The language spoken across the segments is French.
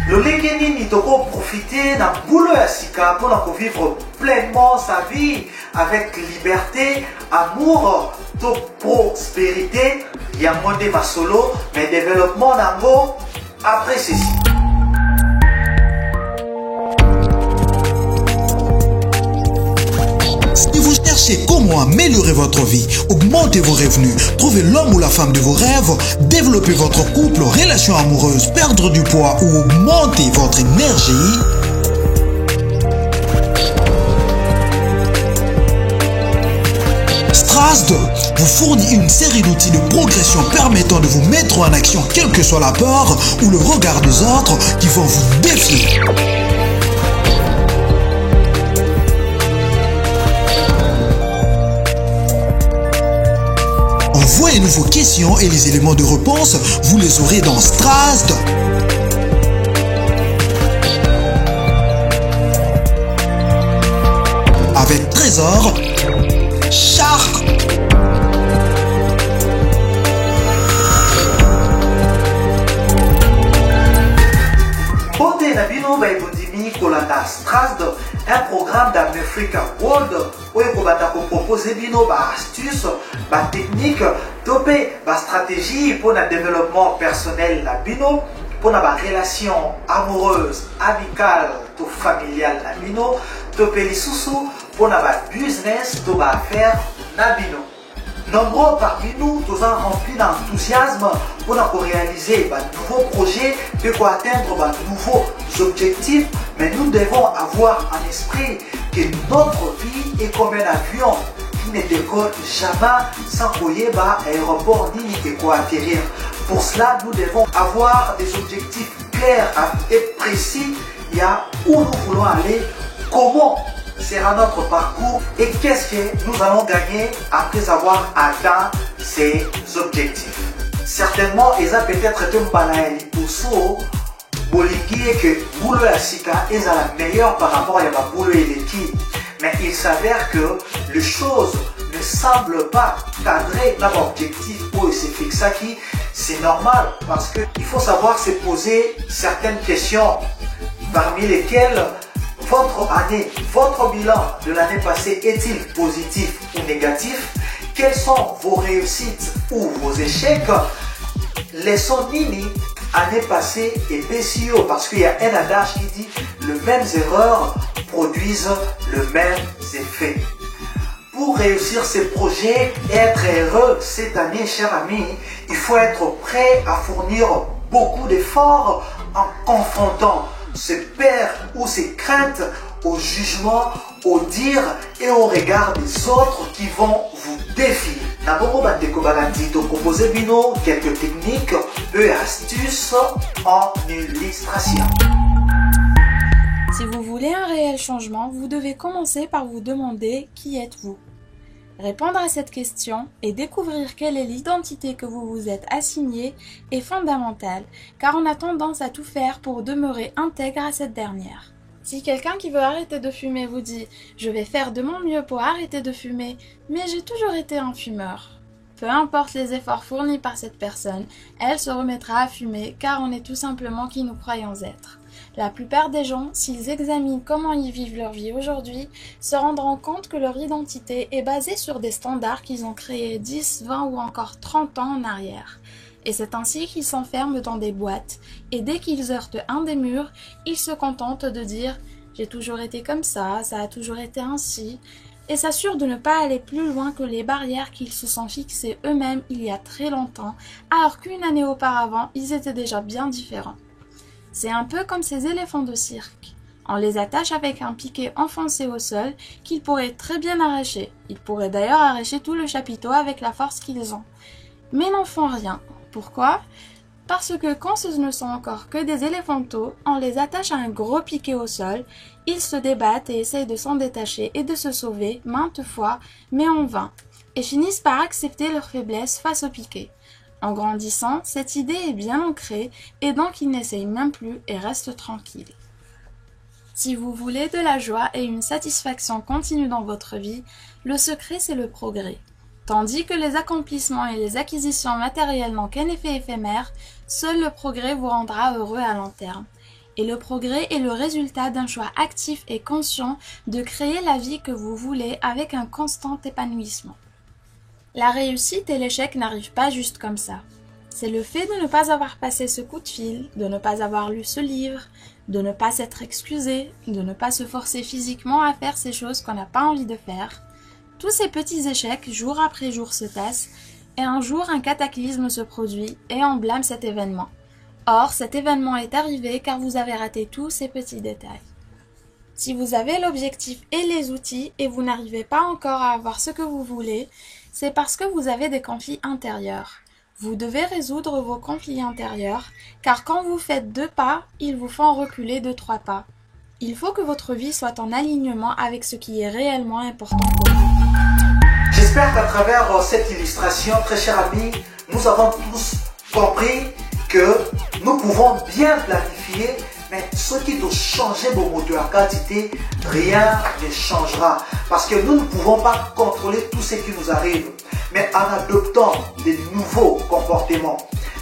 Lolenge nini toko profiter na boulot ya sika pour vivre pleinement sa vie avec liberté, amour, to prospérité, ya monde ma solo, mais développement nango après ceci. Si vous cherchez comment améliorer votre vie, augmenter vos revenus, trouver l'homme ou la femme de vos rêves, développer votre couple, relations amoureuses, perdre du poids ou augmenter votre énergie, Strasd vous fournit une série d'outils de progression permettant de vous mettre en action quelle que soit la peur ou le regard des autres qui vont vous défier. Envoyez-nous vos questions et les éléments de réponse, vous les aurez dans Strasd. Avec Trésor, Shark. Bonne Nabino Baibodimi Kolanda Strasd, un programme d'Africa World où il propose bino astuces, techniques, stratégie pour le développement personnel na bino, pour la relation amoureuse, amicale, to familiale na bino, topé sous pour la business, to affaire na bino. Nombreux parmi nous, tous en remplis d'enthousiasme pour réaliser de nouveaux projets, pour atteindre de nouveaux objectifs, mais nous devons avoir en esprit que notre vie est comme un avion qui ne décolle jamais sans qu'il y ait un aéroport ni de quoi atterrir. Pour cela, nous devons avoir des objectifs clairs et précis. Il y a où nous voulons aller, comment sera notre parcours et qu'est-ce que nous allons gagner après avoir atteint ces objectifs. Certainement, ils ont peut-être été balayés pour ça, que boulot à sika est la meilleure par rapport à la boulot et l'équipe. Mais il s'avère que les choses ne semblent pas cadrer dans l'objectif où il s'est fixé qui c'est normal parce qu'il faut savoir se poser certaines questions parmi lesquelles votre année, votre bilan de l'année passée est-il positif ou négatif? Quelles sont vos réussites ou vos échecs? Leçon nini année passée et PCO parce qu'il y a un adage qui dit les mêmes erreurs produisent le même effet. Pour réussir ces projets et être heureux cette année, chers amis, il faut être prêt à fournir beaucoup d'efforts en confrontant ses peurs ou ses craintes au jugement, au dire et au regard des autres qui vont vous défier. D'abord, on proposer quelques techniques et astuces en illustration. Si vous voulez un réel changement, vous devez commencer par vous demander qui êtes-vous. Répondre à cette question et découvrir quelle est l'identité que vous vous êtes assignée est fondamental, car on a tendance à tout faire pour demeurer intègre à cette dernière. Si quelqu'un qui veut arrêter de fumer vous dit « Je vais faire de mon mieux pour arrêter de fumer, mais j'ai toujours été un fumeur », peu importe les efforts fournis par cette personne, elle se remettra à fumer car on est tout simplement qui nous croyons être. La plupart des gens, s'ils examinent comment ils vivent leur vie aujourd'hui, se rendront compte que leur identité est basée sur des standards qu'ils ont créés 10, 20 ou encore 30 ans en arrière. Et c'est ainsi qu'ils s'enferment dans des boîtes, et dès qu'ils heurtent un des murs, ils se contentent de dire « J'ai toujours été comme ça a toujours été ainsi », et s'assurent de ne pas aller plus loin que les barrières qu'ils se sont fixées eux-mêmes il y a très longtemps, alors qu'une année auparavant, ils étaient déjà bien différents. C'est un peu comme ces éléphants de cirque. On les attache avec un piquet enfoncé au sol qu'ils pourraient très bien arracher. Ils pourraient d'ailleurs arracher tout le chapiteau avec la force qu'ils ont. Mais n'en font rien. Pourquoi ? Parce que quand ce ne sont encore que des éléphanteaux, on les attache à un gros piquet au sol, ils se débattent et essayent de s'en détacher et de se sauver maintes fois, mais en vain, et finissent par accepter leur faiblesse face au piquet. En grandissant, cette idée est bien ancrée et donc ils n'essayent même plus et restent tranquilles. Si vous voulez de la joie et une satisfaction continue dans votre vie, le secret c'est le progrès. Tandis que les accomplissements et les acquisitions matérielles n'ont qu'un effet éphémère, seul le progrès vous rendra heureux à long terme. Et le progrès est le résultat d'un choix actif et conscient de créer la vie que vous voulez avec un constant épanouissement. La réussite et l'échec n'arrivent pas juste comme ça. C'est le fait de ne pas avoir passé ce coup de fil, de ne pas avoir lu ce livre, de ne pas s'être excusé, de ne pas se forcer physiquement à faire ces choses qu'on n'a pas envie de faire. Tous ces petits échecs, jour après jour, se tassent, et un jour un cataclysme se produit et on blâme cet événement. Or, cet événement est arrivé car vous avez raté tous ces petits détails. Si vous avez l'objectif et les outils et vous n'arrivez pas encore à avoir ce que vous voulez, c'est parce que vous avez des conflits intérieurs. Vous devez résoudre vos conflits intérieurs, car quand vous faites 2 pas, ils vous font reculer de 3 pas. Il faut que votre vie soit en alignement avec ce qui est réellement important pour vous. J'espère qu'à travers cette illustration, très chers amis, nous avons tous compris que nous pouvons bien planifier, mais ce qui doit changer vos moteurs quantité, rien ne changera. Parce que nous ne pouvons pas contrôler tout ce qui nous arrive. Mais en adoptant des nouveaux comportements,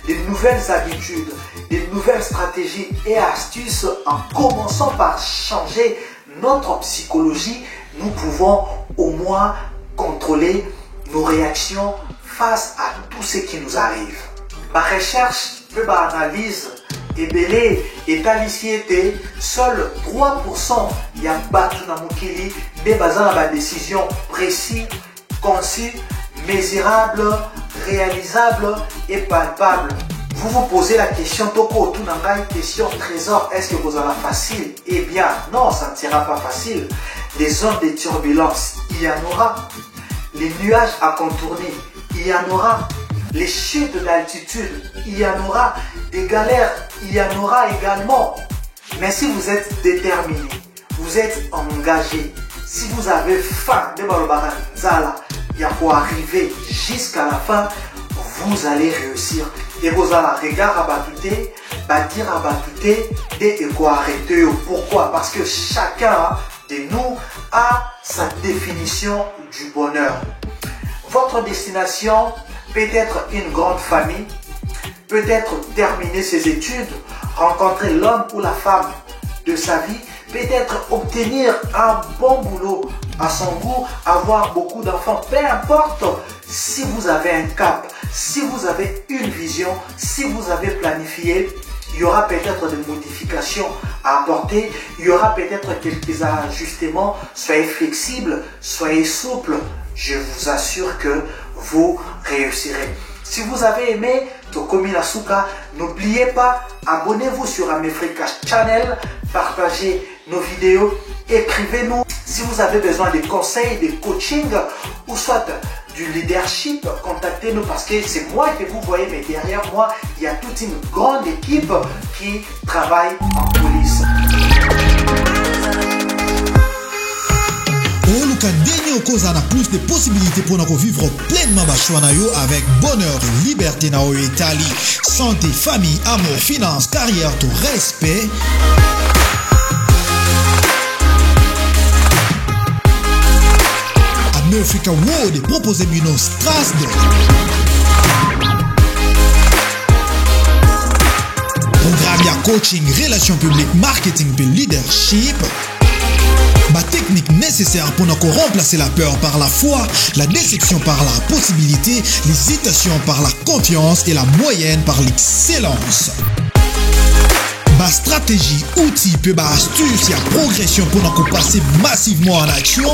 des nouvelles habitudes, des nouvelles stratégies et astuces, en commençant par changer notre psychologie, nous pouvons au moins contrôler nos réactions face à tout ce qui nous arrive. Ma recherche, ma analyse, ebele etalisi ete seul 3% ya batu na mokili nde baza na ba décision précis, concis, mesurable, réalisable et palpable. Vous vous posez la question, Toko, tout n'a pas une question trésor, est-ce que vous avez facile? Eh bien, non, ça ne sera pas facile. Les zones de turbulence, il y en aura. Les nuages à contourner, il y en aura. Les chutes d'altitude, il y en aura. Des galères, il y en aura également. Mais si vous êtes déterminé, vous êtes engagé, si vous avez faim de Balobaranzala, il y a quoi arriver jusqu'à la fin, vous allez réussir. Et vous allez regarder à Batouté, bâtir à Batouté, et quoi arrêter. Pourquoi? Parce que chacun de nous a sa définition du bonheur. Votre destination peut être une grande famille, peut-être terminer ses études, rencontrer l'homme ou la femme de sa vie, peut-être obtenir un bon boulot à son goût, avoir beaucoup d'enfants, peu importe. Si vous avez un cap, si vous avez une vision, si vous avez planifié, il y aura peut-être des modifications à apporter, il y aura peut-être quelques ajustements. Soyez flexibles, soyez souples. Je vous assure que vous réussirez. Si vous avez aimé Tokomi Nasuka, n'oubliez pas, abonnez-vous sur Amefrika Channel, partagez nos vidéos, écrivez-nous si vous avez besoin de conseils, de coaching ou soit du leadership, contactez-nous parce que c'est moi que vous voyez, mais derrière moi, il y a toute une grande équipe qui travaille en coulisses. Denyo Koza a plus de possibilités pour nous vivre pleinement Bachwanayo avec bonheur et liberté dans Italie. Santé, famille, amour, finance, carrière, tout respect. Amefrika World propose Bino Strasbourg. Programme ya coaching, relations publiques, marketing et leadership. Ma technique nécessaire pour nous remplacer la peur par la foi, la déception par la possibilité, l'hésitation par la confiance et la moyenne par l'excellence. Ma stratégie, outils, puis ma astuce et progression pour nous passer massivement en action.